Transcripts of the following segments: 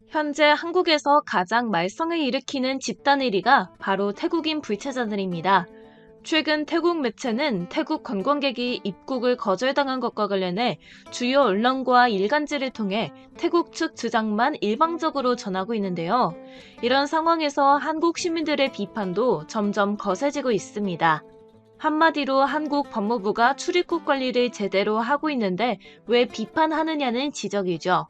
현재 한국에서 가장 말썽을 일으키는 집단 1위가 바로 태국인 불체자들입니다. 최근 태국 매체는 태국 관광객이 입국을 거절당한 것과 관련해 주요 언론과 일간지를 통해 태국 측 주장만 일방적으로 전하고 있는데요. 이런 상황에서 한국 시민들의 비판도 점점 거세지고 있습니다. 한마디로 한국 법무부가 출입국 관리를 제대로 하고 있는데 왜 비판하느냐는 지적이죠.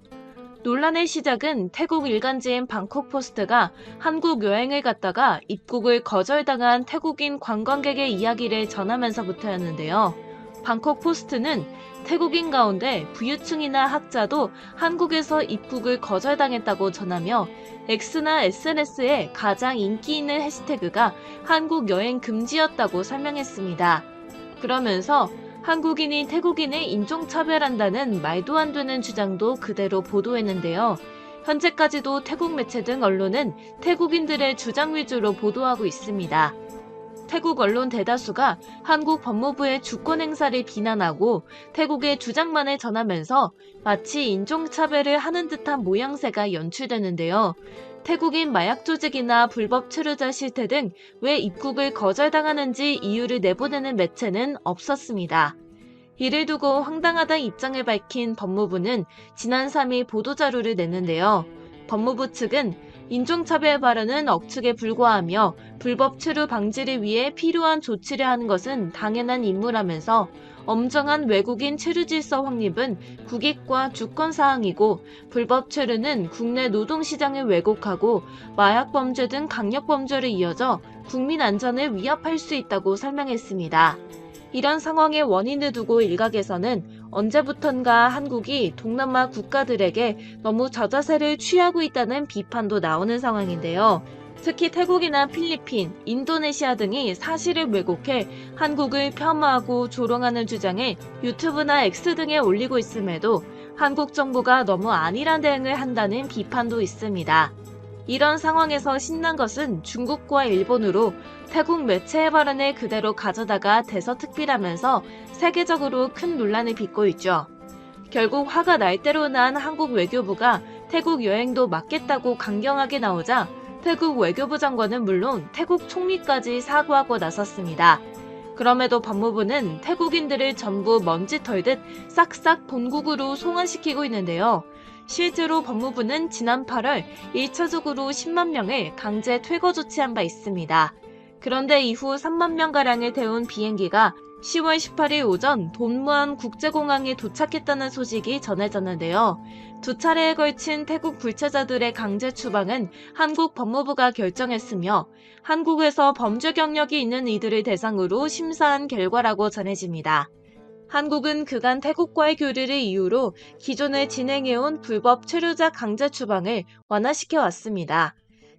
논란의 시작은 태국 일간지인 방콕포스트가 한국 여행을 갔다가 입국을 거절당한 태국인 관광객의 이야기를 전하면서부터였는데요. 방콕포스트는 태국인 가운데 부유층이나 학자도 한국에서 입국을 거절당했다고 전하며 X나 SNS에 가장 인기 있는 해시태그가 한국 여행 금지였다고 설명했습니다. 그러면서 한국인이 태국인을 인종차별한다는 말도 안 되는 주장도 그대로 보도했는데요. 현재까지도 태국 매체 등 언론은 태국인들의 주장 위주로 보도하고 있습니다. 태국 언론 대다수가 한국 법무부의 주권 행사를 비난하고 태국의 주장만을 전하면서 마치 인종차별을 하는 듯한 모양새가 연출되는데요. 태국인 마약 조직이나 불법 체류자 실태 등 왜 입국을 거절당하는지 이유를 내보내는 매체는 없었습니다. 이를 두고 황당하다는 입장을 밝힌 법무부는 지난 3일 보도자료를 냈는데요. 법무부 측은 인종차별 발언은 억측에 불과하며 불법 체류 방지를 위해 필요한 조치를 하는 것은 당연한 임무라면서 엄정한 외국인 체류 질서 확립은 국익과 주권 사항이고 불법 체류는 국내 노동시장을 왜곡하고 마약 범죄 등 강력 범죄로 이어져 국민 안전을 위협할 수 있다고 설명했습니다. 이런 상황의 원인을 두고 일각에서는 언제부턴가 한국이 동남아 국가들에게 너무 저자세를 취하고 있다는 비판도 나오는 상황인데요. 특히 태국이나 필리핀, 인도네시아 등이 사실을 왜곡해 한국을 폄하하고 조롱하는 주장을 유튜브나 X 등에 올리고 있음에도 한국 정부가 너무 안일한 대응을 한다는 비판도 있습니다. 이런 상황에서 신난 것은 중국과 일본으로 태국 매체의 발언을 그대로 가져다가 대서특필하면서 세계적으로 큰 논란을 빚고 있죠. 결국 화가 날 대로 난 한국 외교부가 태국 여행도 막겠다고 강경하게 나오자 태국 외교부 장관은 물론 태국 총리까지 사과하고 나섰습니다. 그럼에도 법무부는 태국인들을 전부 먼지 털듯 싹싹 본국으로 송환시키고 있는데요. 실제로 법무부는 지난 8월 1차적으로 10만 명을 강제 퇴거 조치한 바 있습니다. 그런데 이후 3만 명가량을 태운 비행기가 10월 18일 오전 돈무안 국제공항에 도착했다는 소식이 전해졌는데요. 두 차례에 걸친 태국 불체자들의 강제 추방은 한국 법무부가 결정했으며 한국에서 범죄 경력이 있는 이들을 대상으로 심사한 결과라고 전해집니다. 한국은 그간 태국과의 교류를 이유로 기존에 진행해온 불법 체류자 강제 추방을 완화시켜 왔습니다.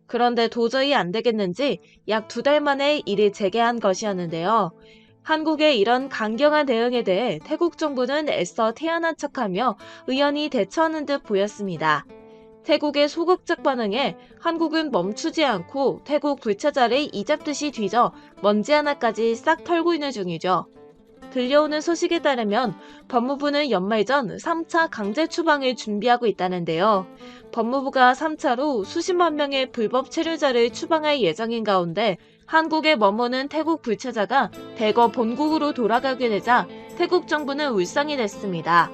그런데 도저히 안 되겠는지 약 2달 만에 이를 재개한 것이었는데요. 한국의 이런 강경한 대응에 대해 태국 정부는 애써 태연한 척하며 의연히 대처하는 듯 보였습니다. 태국의 소극적 반응에 한국은 멈추지 않고 태국 불체자를 이잡듯이 뒤져 먼지 하나까지 싹 털고 있는 중이죠. 들려오는 소식에 따르면 법무부는 연말 전 3차 강제 추방을 준비하고 있다는데요. 법무부가 3차로 수십만 명의 불법 체류자를 추방할 예정인 가운데 한국에 머무는 태국 불체자가 대거 본국으로 돌아가게 되자 태국 정부는 울상이 됐습니다.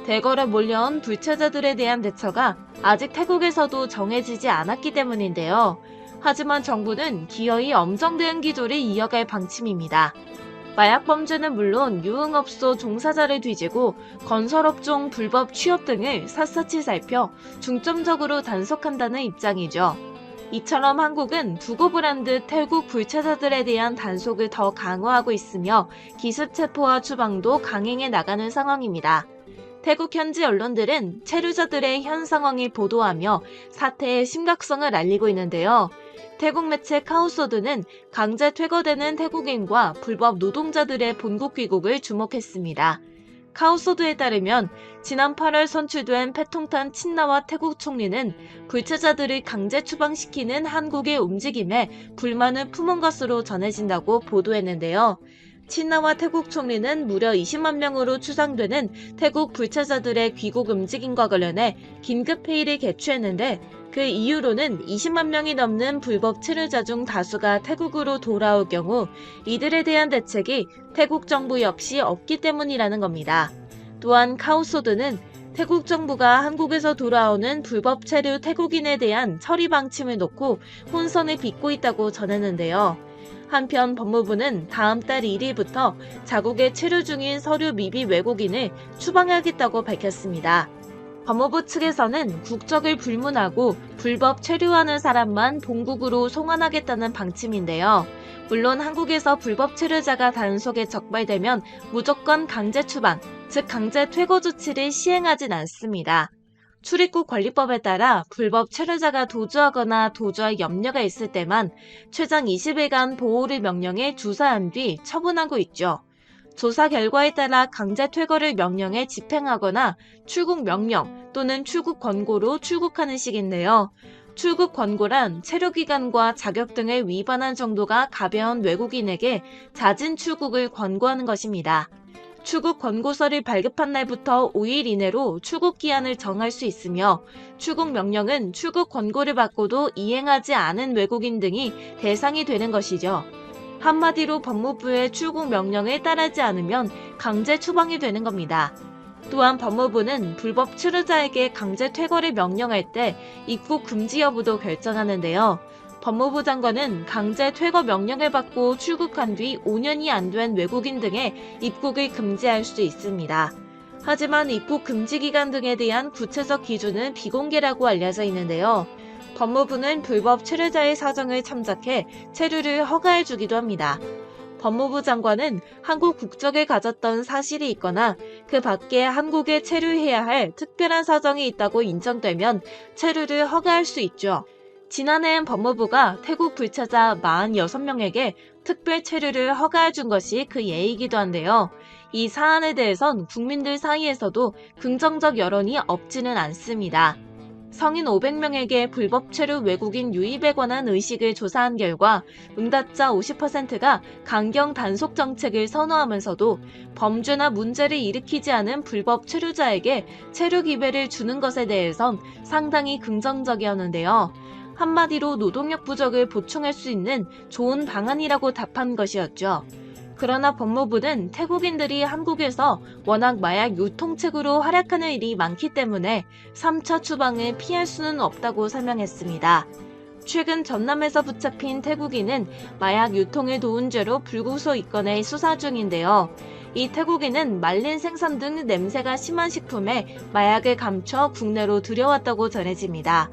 대거로 몰려온 불체자들에 대한 대처가 아직 태국에서도 정해지지 않았기 때문인데요. 하지만 정부는 기어이 엄정 대응 기조를 이어갈 방침입니다. 마약 범죄는 물론 유흥업소 종사자를 뒤지고 건설업종 불법 취업 등을 샅샅이 살펴 중점적으로 단속한다는 입장이죠. 이처럼 한국은 두고 보란 듯 태국 불체자들에 대한 단속을 더 강화하고 있으며 기습 체포와 추방도 강행해 나가는 상황입니다. 태국 현지 언론들은 체류자들의 현 상황을 보도하며 사태의 심각성을 알리고 있는데요. 태국 매체 카오소드는 강제 퇴거되는 태국인과 불법 노동자들의 본국 귀국을 주목했습니다. 카오소드에 따르면 지난 8월 선출된 패통탄 친나와 태국 총리는 불체자들을 강제 추방시키는 한국의 움직임에 불만을 품은 것으로 전해진다고 보도했는데요. 친나와 태국 총리는 무려 20만 명으로 추상되는 태국 불체자들의 귀국 움직임과 관련해 긴급회의를 개최했는데 그 이유로는 20만 명이 넘는 불법 체류자 중 다수가 태국으로 돌아올 경우 이들에 대한 대책이 태국 정부 역시 없기 때문이라는 겁니다. 또한 카오소드는 태국 정부가 한국에서 돌아오는 불법 체류 태국인에 대한 처리 방침을 놓고 혼선을 빚고 있다고 전했는데요. 한편 법무부는 다음 달 1일부터 자국에 체류 중인 서류 미비 외국인을 추방하겠다고 밝혔습니다. 법무부 측에서는 국적을 불문하고 불법 체류하는 사람만 본국으로 송환하겠다는 방침인데요. 물론 한국에서 불법 체류자가 단속에 적발되면 무조건 강제 추방, 즉 강제 퇴거 조치를 시행하진 않습니다. 출입국 관리법에 따라 불법 체류자가 도주하거나 도주할 염려가 있을 때만 최장 20일간 보호를 명령해 주사한 뒤 처분하고 있죠. 조사 결과에 따라 강제 퇴거를 명령해 집행하거나 출국 명령 또는 출국 권고로 출국하는 식인데요. 출국 권고란 체류 기간과 자격 등을 위반한 정도가 가벼운 외국인에게 자진 출국을 권고하는 것입니다. 출국 권고서를 발급한 날부터 5일 이내로 출국 기한을 정할 수 있으며 출국 명령은 출국 권고를 받고도 이행하지 않은 외국인 등이 대상이 되는 것이죠. 한마디로 법무부의 출국 명령을 따르지 않으면 강제 추방이 되는 겁니다. 또한 법무부는 불법 체류자에게 강제 퇴거를 명령할 때 입국 금지 여부도 결정하는데요. 법무부 장관은 강제 퇴거 명령을 받고 출국한 뒤 5년이 안 된 외국인 등의 입국을 금지할 수 있습니다. 하지만 입국 금지 기간 등에 대한 구체적 기준은 비공개라고 알려져 있는데요. 법무부는 불법 체류자의 사정을 참작해 체류를 허가해주기도 합니다. 법무부 장관은 한국 국적을 가졌던 사실이 있거나 그 밖에 한국에 체류해야 할 특별한 사정이 있다고 인정되면 체류를 허가할 수 있죠. 지난해엔 법무부가 태국 불체자 46명에게 특별 체류를 허가해준 것이 그 예이기도 한데요. 이 사안에 대해선 국민들 사이에서도 긍정적 여론이 없지는 않습니다. 성인 500명에게 불법 체류 외국인 유입에 관한 의식을 조사한 결과 응답자 50%가 강경 단속 정책을 선호하면서도 범죄나 문제를 일으키지 않은 불법 체류자에게 체류 기회를 주는 것에 대해선 상당히 긍정적이었는데요. 한마디로 노동력 부족을 보충할 수 있는 좋은 방안이라고 답한 것이었죠. 그러나 법무부는 태국인들이 한국에서 워낙 마약 유통책으로 활약하는 일이 많기 때문에 3차 추방을 피할 수는 없다고 설명했습니다. 최근 전남에서 붙잡힌 태국인은 마약 유통을 도운 죄로 불구소 입건해 수사 중인데요. 이 태국인은 말린 생선 등 냄새가 심한 식품에 마약을 감춰 국내로 들여왔다고 전해집니다.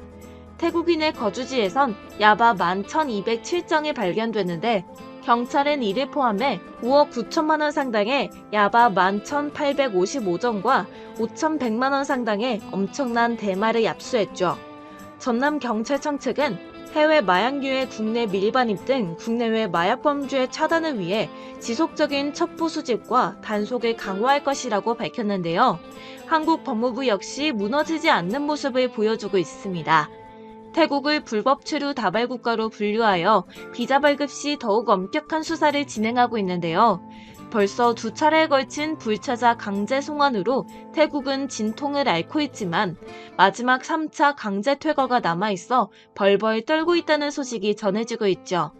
태국인의 거주지에선 야바 11,207정이 발견됐는데 경찰은 이를 포함해 5억 9천만 원 상당의 야바 11,855정과 5,100만 원 상당의 엄청난 대마를 압수했죠. 전남경찰청 측은 해외 마약류의 국내 밀반입 등 국내외 마약 범죄 차단을 위해 지속적인 첩보 수집과 단속을 강화할 것이라고 밝혔는데요. 한국 법무부 역시 무너지지 않는 모습을 보여주고 있습니다. 태국을 불법 체류 다발 국가로 분류하여 비자 발급 시 더욱 엄격한 수사를 진행하고 있는데요. 벌써 2차례에 걸친 불체자 강제 송환으로 태국은 진통을 앓고 있지만 마지막 3차 강제 퇴거가 남아있어 벌벌 떨고 있다는 소식이 전해지고 있죠.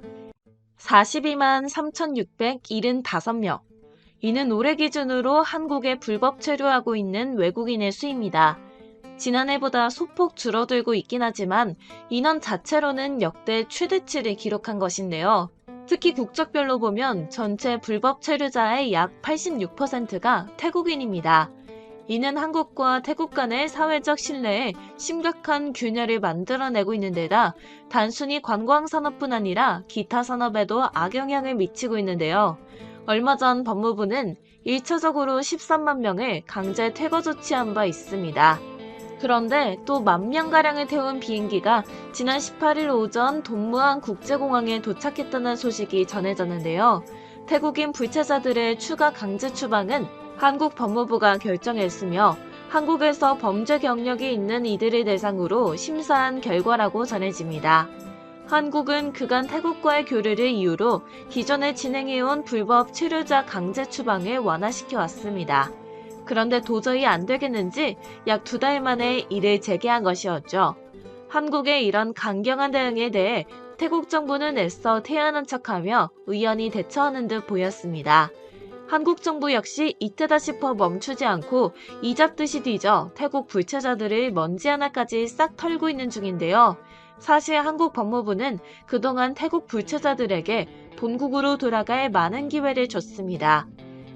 42만 3,675명. 이는 올해 기준으로 한국에 불법 체류하고 있는 외국인의 수입니다. 지난해보다 소폭 줄어들고 있긴 하지만 인원 자체로는 역대 최대치를 기록한 것인데요. 특히 국적별로 보면 전체 불법 체류자의 약 86%가 태국인입니다. 이는 한국과 태국 간의 사회적 신뢰에 심각한 균열을 만들어내고 있는 데다 단순히 관광산업뿐 아니라 기타 산업에도 악영향을 미치고 있는데요. 얼마 전 법무부는 1차적으로 13만 명을 강제 퇴거 조치한 바 있습니다. 그런데 또 10,000명가량을 태운 비행기가 지난 18일 오전 돈무안 국제공항에 도착했다는 소식이 전해졌는데요. 태국인 불체자들의 추가 강제 추방은 한국 법무부가 결정했으며 한국에서 범죄 경력이 있는 이들을 대상으로 심사한 결과라고 전해집니다. 한국은 그간 태국과의 교류를 이유로 기존에 진행해온 불법 체류자 강제 추방을 완화시켜 왔습니다. 그런데 도저히 안 되겠는지 약 2달 만에 이를 재개한 것이었죠. 한국의 이런 강경한 대응에 대해 태국 정부는 애써 태연한 척하며 의연히 대처하는 듯 보였습니다. 한국 정부 역시 이때다 싶어 멈추지 않고 이잡듯이 뒤져 태국 불체자들을 먼지 하나까지 싹 털고 있는 중인데요. 사실 한국 법무부는 그동안 태국 불체자들에게 본국으로 돌아갈 많은 기회를 줬습니다.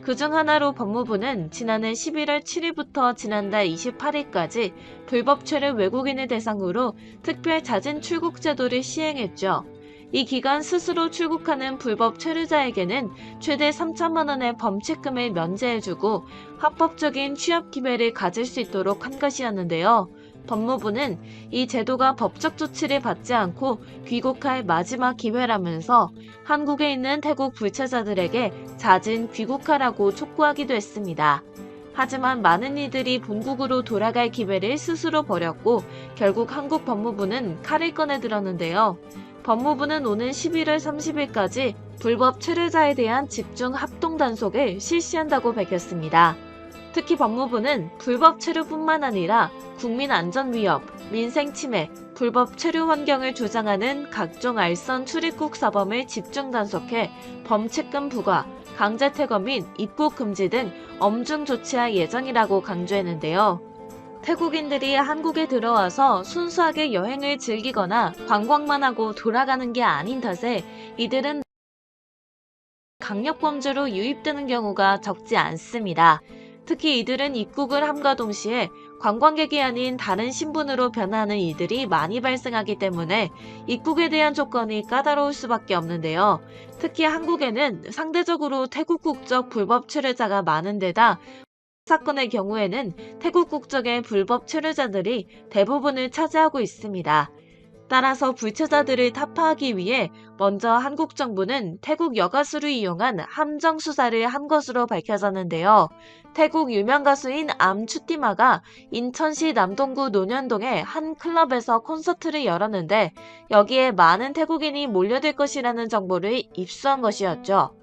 그중 하나로 법무부는 지난해 11월 7일부터 지난달 28일까지 불법 체류 외국인을 대상으로 특별 자진 출국 제도를 시행했죠. 이 기간 스스로 출국하는 불법 체류자에게는 최대 3천만 원의 범칙금을 면제해주고 합법적인 취업 기회를 가질 수 있도록 한 것이었는데요. 법무부는 이 제도가 법적 조치를 받지 않고 귀국할 마지막 기회라면서 한국에 있는 태국 불체자들에게 자진 귀국하라고 촉구하기도 했습니다. 하지만 많은 이들이 본국으로 돌아갈 기회를 스스로 버렸고 결국 한국 법무부는 칼을 꺼내 들었는데요. 법무부는 오는 11월 30일까지 불법 체류자에 대한 집중 합동 단속을 실시한다고 밝혔습니다. 특히 법무부는 불법 체류뿐만 아니라 국민 안전 위협, 민생 침해, 불법 체류 환경을 조장하는 각종 알선 출입국 사범을 집중 단속해 범칙금 부과, 강제 퇴거 및 입국 금지 등 엄중 조치할 예정이라고 강조했는데요. 태국인들이 한국에 들어와서 순수하게 여행을 즐기거나 관광만 하고 돌아가는 게 아닌 탓에 이들은 강력범죄로 유입되는 경우가 적지 않습니다. 특히 이들은 입국을 함과 동시에 관광객이 아닌 다른 신분으로 변하는 이들이 많이 발생하기 때문에 입국에 대한 조건이 까다로울 수밖에 없는데요. 특히 한국에는 상대적으로 태국 국적 불법 체류자가 많은 데다 사건의 경우에는 태국 국적의 불법 체류자들이 대부분을 차지하고 있습니다. 따라서 불체자들을 타파하기 위해 먼저 한국 정부는 태국 여가수를 이용한 함정 수사를 한 것으로 밝혀졌는데요. 태국 유명 가수인 암추띠마가 인천시 남동구 논현동의 한 클럽에서 콘서트를 열었는데 여기에 많은 태국인이 몰려들 것이라는 정보를 입수한 것이었죠.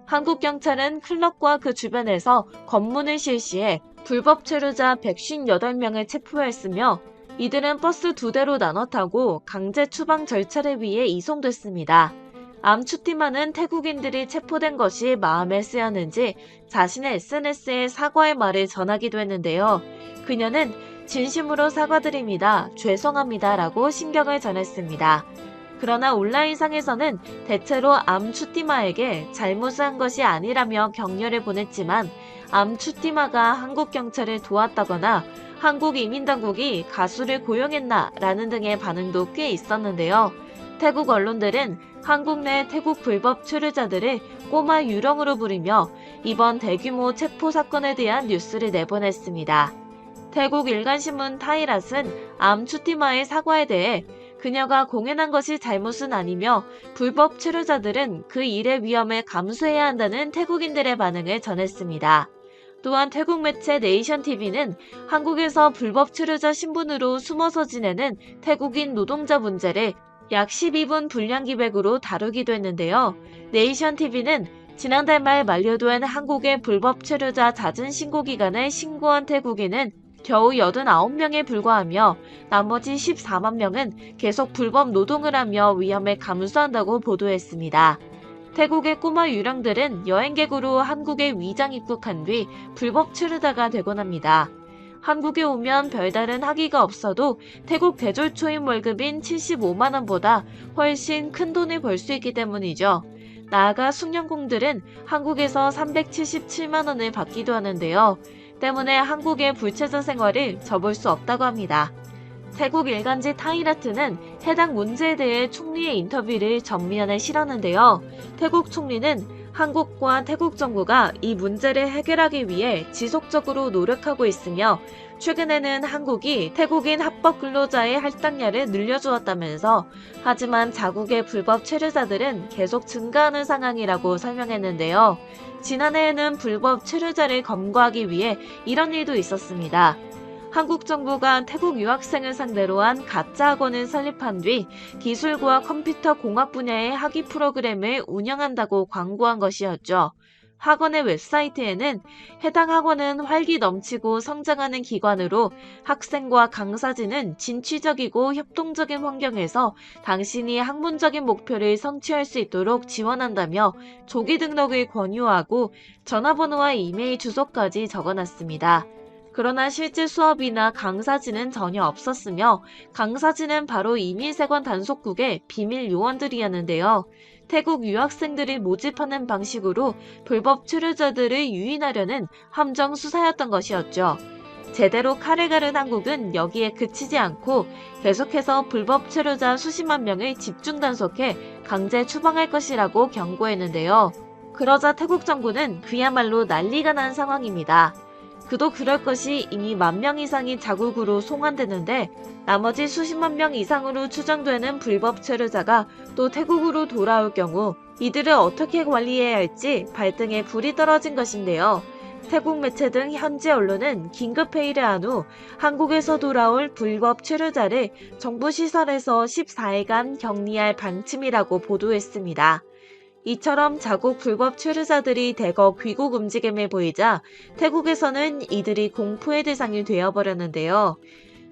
한국 경찰은 클럽과 그 주변에서 검문을 실시해 불법 체류자 158명을 체포했으며 이들은 버스 2대로 나눠 타고 강제 추방 절차를 위해 이송됐습니다. 암추티마는 태국인들이 체포된 것이 마음에 쓰였는지 자신의 SNS에 사과의 말을 전하기도 했는데요. 그녀는 진심으로 사과드립니다. 죄송합니다. 라고 심경을 전했습니다. 그러나 온라인상에서는 대체로 암추티마에게 잘못을 한 것이 아니라며 격려를 보냈지만 암추티마가 한국 경찰을 도왔다거나 한국 이민당국이 가수를 고용했나 라는 등의 반응도 꽤 있었는데요. 태국 언론들은 한국 내 태국 불법 체류자들을 꼬마 유령으로 부르며 이번 대규모 체포 사건에 대한 뉴스를 내보냈습니다. 태국 일간신문 타이랏은 암추티마의 사과에 대해 그녀가 공연한 것이 잘못은 아니며 불법 체류자들은 그 일의 위험을 감수해야 한다는 태국인들의 반응을 전했습니다. 또한 태국 매체 네이션TV는 한국에서 불법 체류자 신분으로 숨어서 지내는 태국인 노동자 문제를 약 12분 분량 기획으로 다루기도 했는데요. 네이션TV는 지난달 말 만료된 한국의 불법 체류자 잦은 신고 기간에 신고한 태국인은 겨우 89명에 불과하며 나머지 14만 명은 계속 불법 노동을 하며 위험을 감수한다고 보도했습니다. 태국의 꼬마 유령들은 여행객으로 한국에 위장 입국한 뒤 불법 체류자가 되곤 합니다. 한국에 오면 별다른 학위가 없어도 태국 대졸초임 월급인 75만원보다 훨씬 큰 돈을 벌 수 있기 때문이죠. 나아가 숙련공들은 한국에서 377만원을 받기도 하는데요. 때문에 한국의 불체자 생활을 접을 수 없다고 합니다. 태국 일간지 타이라트는 해당 문제에 대해 총리의 인터뷰를 전면에 실었는데요. 태국 총리는 한국과 태국 정부가 이 문제를 해결하기 위해 지속적으로 노력하고 있으며 최근에는 한국이 태국인 합법 근로자의 할당량을 늘려주었다면서 하지만 자국의 불법 체류자들은 계속 증가하는 상황이라고 설명했는데요. 지난해에는 불법 체류자를 검거하기 위해 이런 일도 있었습니다. 한국 정부가 태국 유학생을 상대로 한 가짜 학원을 설립한 뒤 기술과 컴퓨터 공학 분야의 학위 프로그램을 운영한다고 광고한 것이었죠. 학원의 웹사이트에는 해당 학원은 활기 넘치고 성장하는 기관으로 학생과 강사진은 진취적이고 협동적인 환경에서 당신이 학문적인 목표를 성취할 수 있도록 지원한다며 조기 등록을 권유하고 전화번호와 이메일 주소까지 적어놨습니다. 그러나 실제 수업이나 강사진은 전혀 없었으며 강사진은 바로 이민세관 단속국의 비밀 요원들이었는데요. 태국 유학생들을 모집하는 방식으로 불법 체류자들을 유인하려는 함정 수사였던 것이었죠. 제대로 칼을 가른 한국은 여기에 그치지 않고 계속해서 불법 체류자 수십만 명을 집중 단속해 강제 추방할 것이라고 경고했는데요. 그러자 태국 정부는 그야말로 난리가 난 상황입니다. 그도 그럴 것이 이미 10,000명 이상이 자국으로 송환되는데 나머지 수십만 명 이상으로 추정되는 불법 체류자가 또 태국으로 돌아올 경우 이들을 어떻게 관리해야 할지 발등에 불이 떨어진 것인데요. 태국 매체 등 현지 언론은 긴급 회의를 한 후 한국에서 돌아올 불법 체류자를 정부 시설에서 14일간 격리할 방침이라고 보도했습니다. 이처럼 자국 불법 체류자들이 대거 귀국 움직임을 보이자 태국에서는 이들이 공포의 대상이 되어버렸는데요.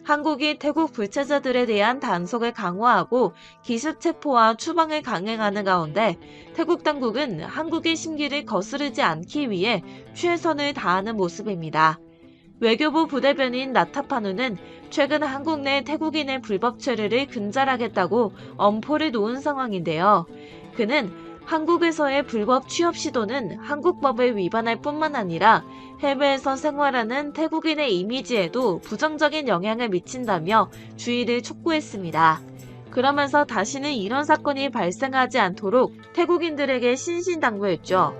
한국이 태국 불체자들에 대한 단속을 강화하고 기습 체포와 추방을 강행하는 가운데 태국 당국은 한국의 심기를 거스르지 않기 위해 최선을 다하는 모습입니다. 외교부 부대변인 나타파누는 최근 한국 내 태국인의 불법 체류를 근절하겠다고 엄포를 놓은 상황인데요. 그는 한국에서의 불법 취업 시도는 한국법을 위반할 뿐만 아니라 해외에서 생활하는 태국인의 이미지에도 부정적인 영향을 미친다며 주의를 촉구했습니다. 그러면서 다시는 이런 사건이 발생하지 않도록 태국인들에게 신신당부했죠.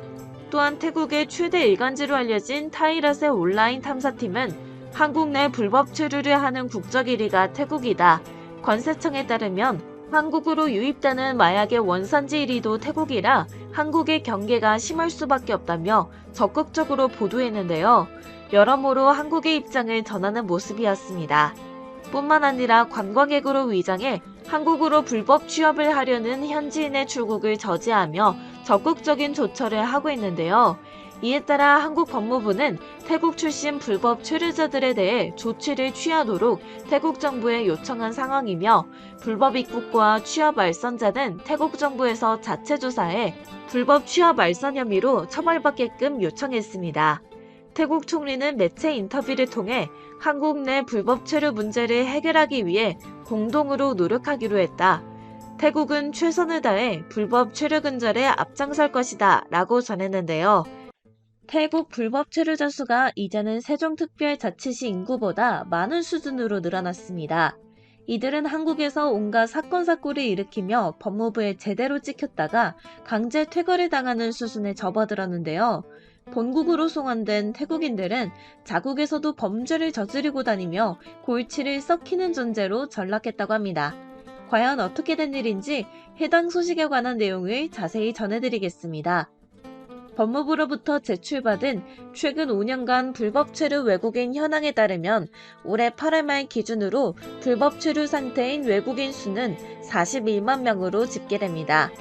또한 태국의 최대 일간지로 알려진 타이럿의 온라인 탐사팀은 한국 내 불법 체류를 하는 국적 1위가 태국이다. 관세청에 따르면 한국으로 유입되는 마약의 원산지 1위도 태국이라 한국의 경계가 심할 수밖에 없다며 적극적으로 보도했는데요. 여러모로 한국의 입장을 전하는 모습이었습니다. 뿐만 아니라 관광객으로 위장해 한국으로 불법 취업을 하려는 현지인의 출국을 저지하며 적극적인 조처를 하고 있는데요. 이에 따라 한국 법무부는 태국 출신 불법 체류자들에 대해 조치를 취하도록 태국 정부에 요청한 상황이며 불법 입국과 취업 알선자는 태국 정부에서 자체 조사해 불법 취업 알선 혐의로 처벌받게끔 요청했습니다. 태국 총리는 매체 인터뷰를 통해 한국 내 불법 체류 문제를 해결하기 위해 공동으로 노력하기로 했다. 태국은 최선을 다해 불법 체류 근절에 앞장설 것이다 라고 전했는데요. 태국 불법 체류자 수가 이제는 세종특별자치시 인구보다 많은 수준으로 늘어났습니다. 이들은 한국에서 온갖 사건 사고를 일으키며 법무부에 제대로 찍혔다가 강제 퇴거를 당하는 수순에 접어들었는데요. 본국으로 송환된 태국인들은 자국에서도 범죄를 저지르고 다니며 골치를 썩히는 존재로 전락했다고 합니다. 과연 어떻게 된 일인지 해당 소식에 관한 내용을 자세히 전해드리겠습니다. 법무부로부터 제출받은 최근 5년간 불법 체류 외국인 현황에 따르면 올해 8월 말 기준으로 불법 체류 상태인 외국인 수는 41만 명으로 집계됩니다.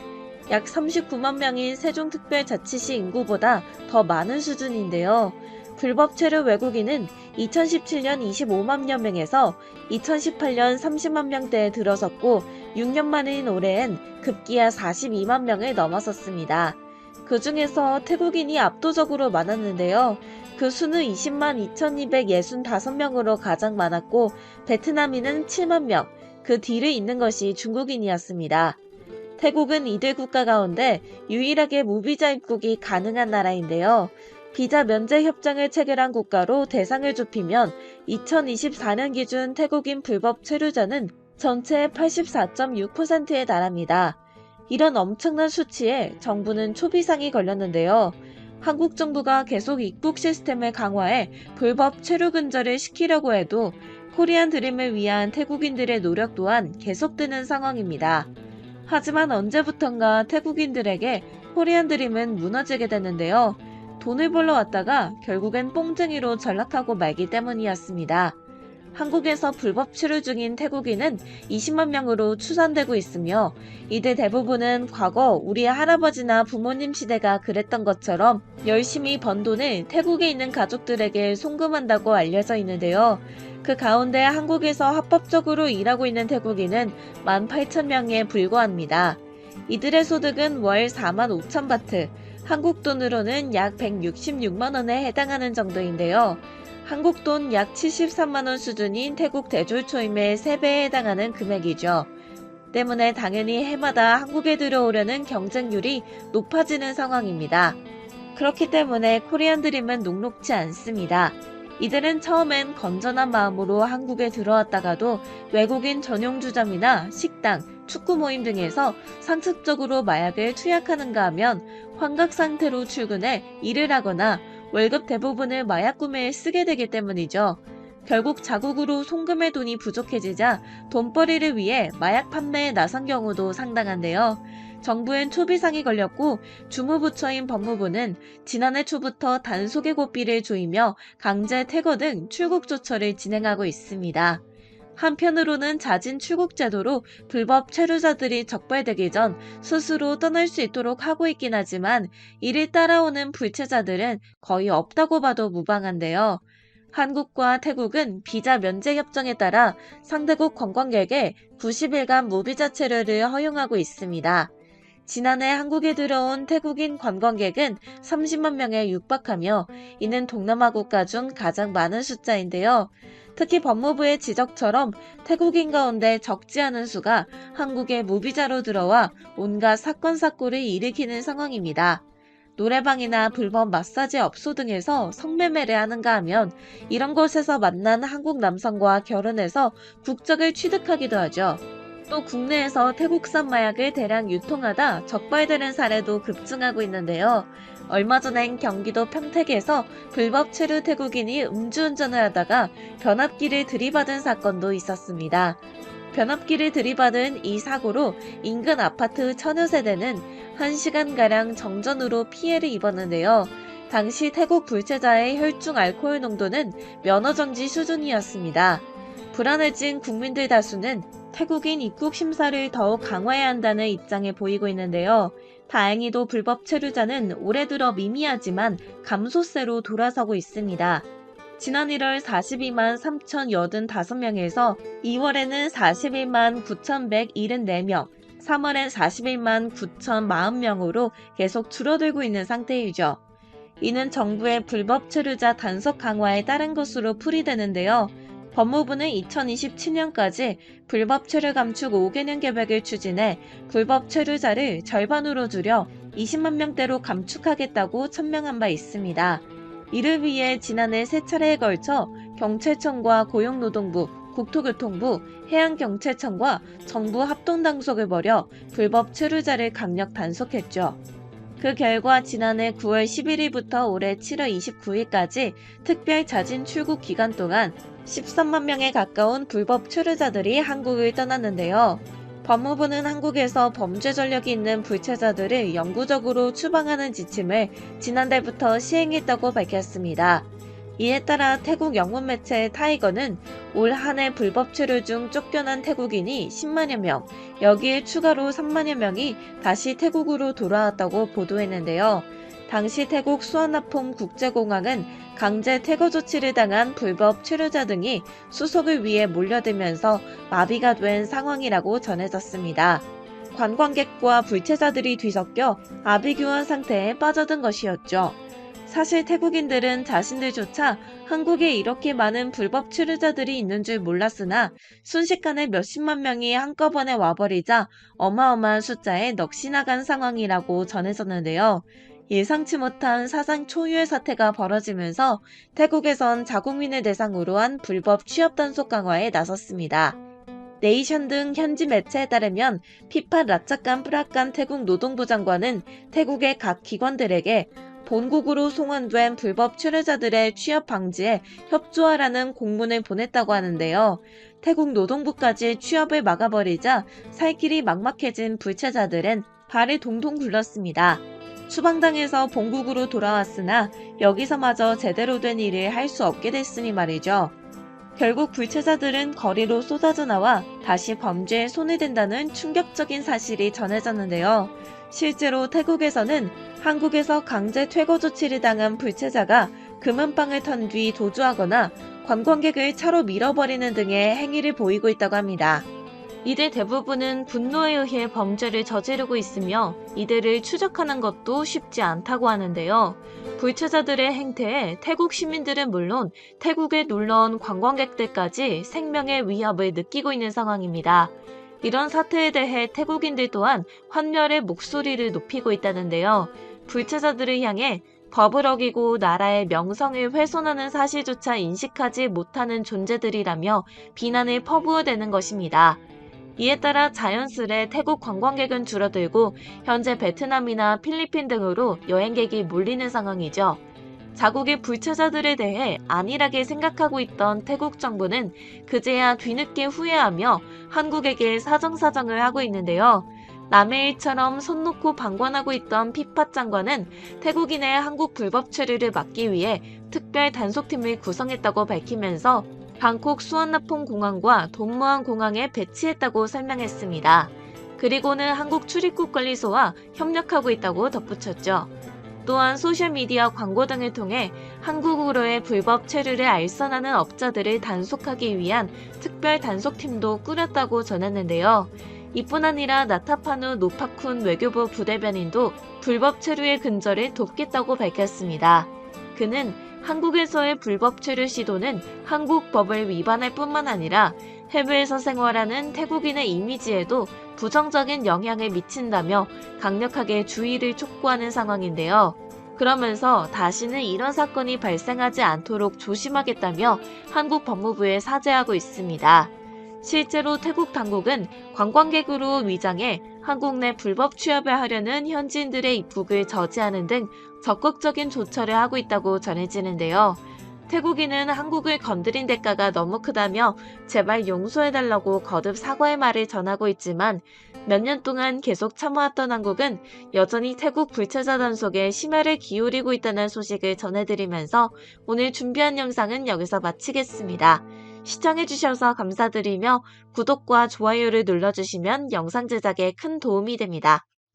약 39만 명인 세종특별자치시 인구보다 더 많은 수준인데요. 불법 체류 외국인은 2017년 25만여 명에서 2018년 30만 명대에 들어섰고 6년 만인 올해엔 급기야 42만 명을 넘어섰습니다. 그 중에서 태국인이 압도적으로 많았는데요. 그 수는 20만 2,265명으로 가장 많았고 베트남인은 7만 명, 그 뒤를 잇는 것이 중국인이었습니다. 태국은 이들 국가 가운데 유일하게 무비자 입국이 가능한 나라인데요. 비자 면제 협정을 체결한 국가로 대상을 좁히면 2024년 기준 태국인 불법 체류자는 전체의 84.6%에 달합니다. 이런 엄청난 수치에 정부는 초비상이 걸렸는데요. 한국 정부가 계속 입국 시스템을 강화해 불법 체류 근절을 시키려고 해도 코리안 드림을 위한 태국인들의 노력 또한 계속되는 상황입니다. 하지만 언제부턴가 태국인들에게 코리안 드림은 무너지게 됐는데요. 돈을 벌러 왔다가 결국엔 뽕쟁이로 전락하고 말기 때문이었습니다. 한국에서 불법 체류 중인 태국인은 20만 명으로 추산되고 있으며 이들 대부분은 과거 우리 할아버지나 부모님 시대가 그랬던 것처럼 열심히 번 돈을 태국에 있는 가족들에게 송금한다고 알려져 있는데요. 그 가운데 한국에서 합법적으로 일하고 있는 태국인은 18,000명에 불과합니다. 이들의 소득은 월 4만 5천 바트, 한국 돈으로는 약 166만 원에 해당하는 정도인데요. 한국 돈 약 73만 원 수준인 태국 대졸 초임의 3배에 해당하는 금액이죠. 때문에 당연히 해마다 한국에 들어오려는 경쟁률이 높아지는 상황입니다. 그렇기 때문에 코리안 드림은 녹록지 않습니다. 이들은 처음엔 건전한 마음으로 한국에 들어왔다가도 외국인 전용 주점이나 식당, 축구 모임 등에서 상습적으로 마약을 투약하는가 하면 환각 상태로 출근해 일을 하거나 월급 대부분을 마약 구매에 쓰게 되기 때문이죠. 결국 자국으로 송금의 돈이 부족해지자 돈벌이를 위해 마약 판매에 나선 경우도 상당한데요. 정부엔 초비상이 걸렸고 주무부처인 법무부는 지난해 초부터 단속의 고삐를 조이며 강제 퇴거 등 출국 조처를 진행하고 있습니다. 한편으로는 자진 출국 제도로 불법 체류자들이 적발되기 전 스스로 떠날 수 있도록 하고 있긴 하지만 이를 따라오는 불체자들은 거의 없다고 봐도 무방한데요. 한국과 태국은 비자 면제 협정에 따라 상대국 관광객에 90일간 무비자 체류를 허용하고 있습니다. 지난해 한국에 들어온 태국인 관광객은 30만 명에 육박하며 이는 동남아 국가 중 가장 많은 숫자인데요. 특히 법무부의 지적처럼 태국인 가운데 적지 않은 수가 한국에 무비자로 들어와 온갖 사건 사고를 일으키는 상황입니다. 노래방이나 불법 마사지 업소 등에서 성매매를 하는가 하면 이런 곳에서 만난 한국 남성과 결혼해서 국적을 취득하기도 하죠. 또 국내에서 태국산 마약을 대량 유통하다 적발되는 사례도 급증하고 있는데요. 얼마 전엔 경기도 평택에서 불법 체류 태국인이 음주운전을 하다가 변압기를 들이받은 사건도 있었습니다. 변압기를 들이받은 이 사고로 인근 아파트 천여 세대는 1시간가량 정전으로 피해를 입었는데요. 당시 태국 불체자의 혈중 알코올 농도는 면허정지 수준이었습니다. 불안해진 국민들 다수는 태국인 입국 심사를 더욱 강화해야 한다는 입장에 보이고 있는데요. 다행히도 불법 체류자는 올해 들어 미미하지만 감소세로 돌아서고 있습니다. 지난 1월 42만 3,085명에서 2월에는 41만 9,174명, 3월엔 41만 9,040명으로 계속 줄어들고 있는 상태이죠. 이는 정부의 불법 체류자 단속 강화에 따른 것으로 풀이되는데요. 법무부는 2027년까지 불법 체류 감축 5개년 계획을 추진해 불법 체류자를 절반으로 줄여 20만 명대로 감축하겠다고 천명한 바 있습니다. 이를 위해 지난해 3차례에 걸쳐 경찰청과 고용노동부, 국토교통부, 해양경찰청과 정부 합동당속을 벌여 불법 체류자를 강력 단속했죠. 그 결과 지난해 9월 11일부터 올해 7월 29일까지 특별 자진 출국 기간 동안 13만 명에 가까운 불법 체류자들이 한국을 떠났는데요. 법무부는 한국에서 범죄 전력이 있는 불체자들을 영구적으로 추방하는 지침을 지난달부터 시행했다고 밝혔습니다. 이에 따라 태국 영문 매체 타이거는 올 한 해 불법 체류 중 쫓겨난 태국인이 10만여 명, 여기에 추가로 3만여 명이 다시 태국으로 돌아왔다고 보도했는데요. 당시 태국 수완나폼 국제공항은 강제 퇴거 조치를 당한 불법 체류자 등이 수속을 위해 몰려들면서 마비가 된 상황이라고 전해졌습니다. 관광객과 불체자들이 뒤섞여 아비규환 상태에 빠져든 것이었죠. 사실 태국인들은 자신들조차 한국에 이렇게 많은 불법 체류자들이 있는 줄 몰랐으나 순식간에 몇십만 명이 한꺼번에 와버리자 어마어마한 숫자에 넋이 나간 상황이라고 전해졌는데요. 예상치 못한 사상 초유의 사태가 벌어지면서 태국에선 자국민을 대상으로 한 불법 취업 단속 강화에 나섰습니다. 네이션 등 현지 매체에 따르면 피파 라차깐 프라깐 태국 노동부 장관은 태국의 각 기관들에게 본국으로 송환된 불법 체류자들의 취업 방지에 협조하라는 공문을 보냈다고 하는데요. 태국 노동부까지 취업을 막아버리자 살 길이 막막해진 불체자들은 발을 동동 굴렀습니다. 추방당해서 본국으로 돌아왔으나 여기서마저 제대로 된 일을 할 수 없게 됐으니 말이죠. 결국 불체자들은 거리로 쏟아져 나와 다시 범죄에 손을 댄다는 충격적인 사실이 전해졌는데요. 실제로 태국에서는 한국에서 강제 퇴거 조치를 당한 불체자가 금은방을 턴 뒤 도주하거나 관광객을 차로 밀어버리는 등의 행위를 보이고 있다고 합니다. 이들 대부분은 분노에 의해 범죄를 저지르고 있으며 이들을 추적하는 것도 쉽지 않다고 하는데요. 불체자들의 행태에 태국 시민들은 물론 태국에 놀러온 관광객들까지 생명의 위협을 느끼고 있는 상황입니다. 이런 사태에 대해 태국인들 또한 환멸의 목소리를 높이고 있다는데요. 불체자들을 향해 법을 어기고 나라의 명성을 훼손하는 사실조차 인식하지 못하는 존재들이라며 비난을 퍼부어대는 것입니다. 이에 따라 자연스레 태국 관광객은 줄어들고 현재 베트남이나 필리핀 등으로 여행객이 몰리는 상황이죠. 자국의 불체자들에 대해 안일하게 생각하고 있던 태국 정부는 그제야 뒤늦게 후회하며 한국에게 사정사정을 하고 있는데요. 남의 일처럼 손 놓고 방관하고 있던 피팟 장관은 태국인의 한국 불법 체류를 막기 위해 특별 단속팀을 구성했다고 밝히면서 방콕 수완나폰 공항과 동무안 공항에 배치했다고 설명했습니다. 그리고는 한국 출입국 관리소와 협력하고 있다고 덧붙였죠. 또한 소셜미디어 광고 등을 통해 한국으로의 불법 체류를 알선하는 업자들을 단속하기 위한 특별 단속팀도 꾸렸다고 전했는데요. 이뿐 아니라 나타파누 노파쿤 외교부 부대변인도 불법 체류의 근절을 돕겠다고 밝혔습니다. 그는 한국에서의 불법 체류 시도는 한국 법을 위반할 뿐만 아니라 해외에서 생활하는 태국인의 이미지에도 부정적인 영향을 미친다며 강력하게 주의를 촉구하는 상황인데요. 그러면서 다시는 이런 사건이 발생하지 않도록 조심하겠다며 한국 법무부에 사죄하고 있습니다. 실제로 태국 당국은 관광객으로 위장해 한국 내 불법 취업을 하려는 현지인들의 입국을 저지하는 등 적극적인 조처를 하고 있다고 전해지는데요. 태국인은 한국을 건드린 대가가 너무 크다며 제발 용서해달라고 거듭 사과의 말을 전하고 있지만 몇 년 동안 계속 참아왔던 한국은 여전히 태국 불체자 단속에 심혈을 기울이고 있다는 소식을 전해드리면서 오늘 준비한 영상은 여기서 마치겠습니다. 시청해주셔서 감사드리며 구독과 좋아요를 눌러주시면 영상 제작에 큰 도움이 됩니다.